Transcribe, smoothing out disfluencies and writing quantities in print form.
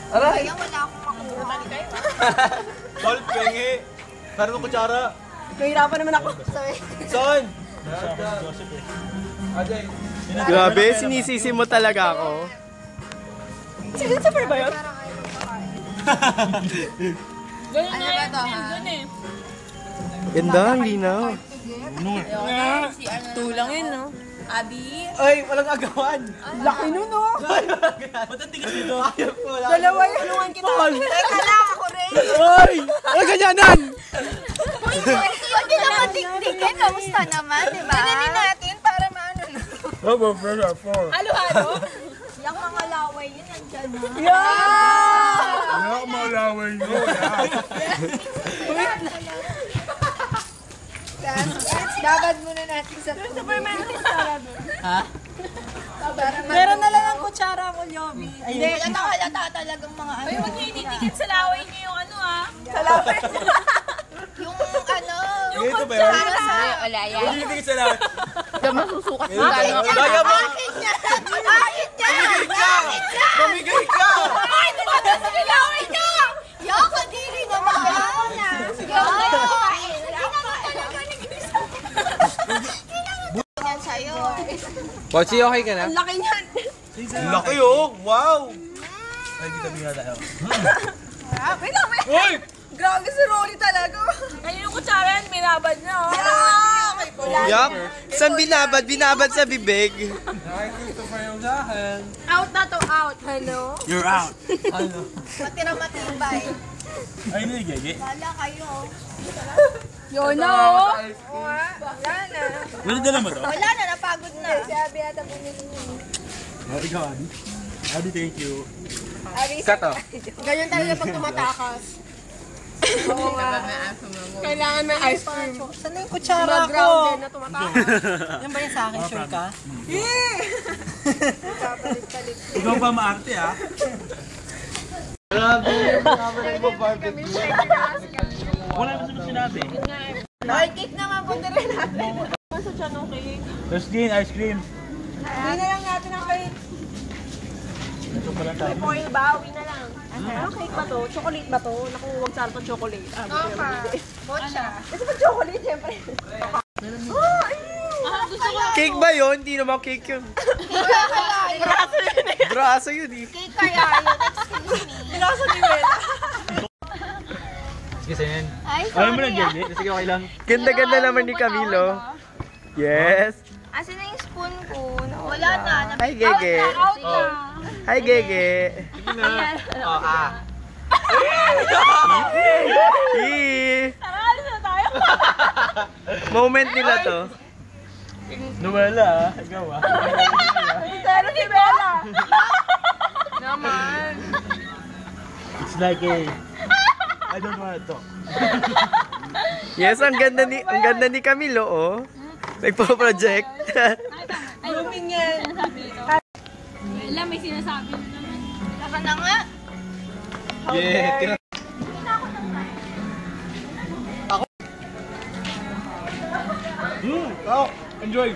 Aray! Kaya wala akong makuha. Ball, pengi! Meron ng kutsara! Nahirapan naman ako. Son! Grabe, sinisisi mo talaga ako. Super ba yun? Ganun na yun, doon eh. Ganda, ang linaw. Si ano Tulang yun, no? Abi? Ay, walang agawan! Laki nun, no? Ba't ang tigas dito? Ayaw ko, wala. Dalawa yun. Tulungan kita. Teka lang, ako rin. Ay! Ay, ganyanan! Huwag nyo naman dikdikin. Kamusta naman, di ba? Gananin natin para maano na. Halo-halo? Yung mga laway yun, nandyan na. Wala akong malaway nyo. Babad muna natin sa Superman. Ha? Meron na lang ang kutsara ko, Yobi. Hindi, halata talagang mga ano. Ay, huwag nyo idinikit sa laway nyo yung ano Sa laway. Yung ano. Yung kutsara. Wala yan. Hindi tingin sa lahat. Hindi masusukat mo. Daya mo! Bakit niya? Bakit niya? Bakit niya? Mamigay ka! Ay, tumatas sa laway niya! Yung kadiri naman. Yan sa'yo. Pochi, okay ka na? Ang laki niyan. Ang laki oh! Wow! Ay, di tabi nga tayo. Wait lang, wait. Uy! Grabe si Rolly talaga. Ayun yung kutsara yan, minabad niya. Yup. Saan binabad? Binabad sa bibig. Christopher yung sahan. Out na to, out. Hello? You're out. Ano? Matira matibay. Ay, nagigigi. Wala kayo. Yun na, oh. Oo nga. Wala na. Wala dala mo to? Wala na, napagod na. Sabi yata bumili niyo. Oh, ikaw, Adi. Adi, thank you. Kato. Ganyan talaga pag tumatakas. Oo nga. Kailangan may ice cream. Saan na yung kutsara ko? Grounded na tumatakas. Yan ba yung sa akin, sure ka? Ikaw pa maarte, ha? Grabe, yung barbecue. Wala naman sino sinabi. Ay, cake naman po na rin natin. Sa tiyan ng cake. Let's din, ice cream. Uwi na lang natin ang cake. Ito pala tayo. Foil ba? Uwi na lang. Ano cake ba to? Chocolate ba to? Naku, huwag sana to chocolate. Bocha. Kasi pag chocolate, siyempre. Cake ba yun? Hindi naman cake yun. Kaya yun. Braso yun eh. Cake kaya yun. Excuse me. Pinasa ni Bella. Sige, Sen. Ay, Alam mo na, sorry Jenny? Sige, okay lang. Ganda-ganda naman ni Camilo. Yes. Asan na yung spoon ko? Wala na. Hi, Gege. Out na. Hi, Gege. Sige na. Oh, ah. Yee. Alis na tayo. Moment nila to. Nuwela, ah. Ikaw, ah. Pero si Bella. Naman. It's like a... I don't want to talk. Yes, ang ganda ni Camilo, oh. Nagpo-project. Blooming yan. Wala, may sinasabi naman. Saka na nga. Yeah. Oh, enjoy.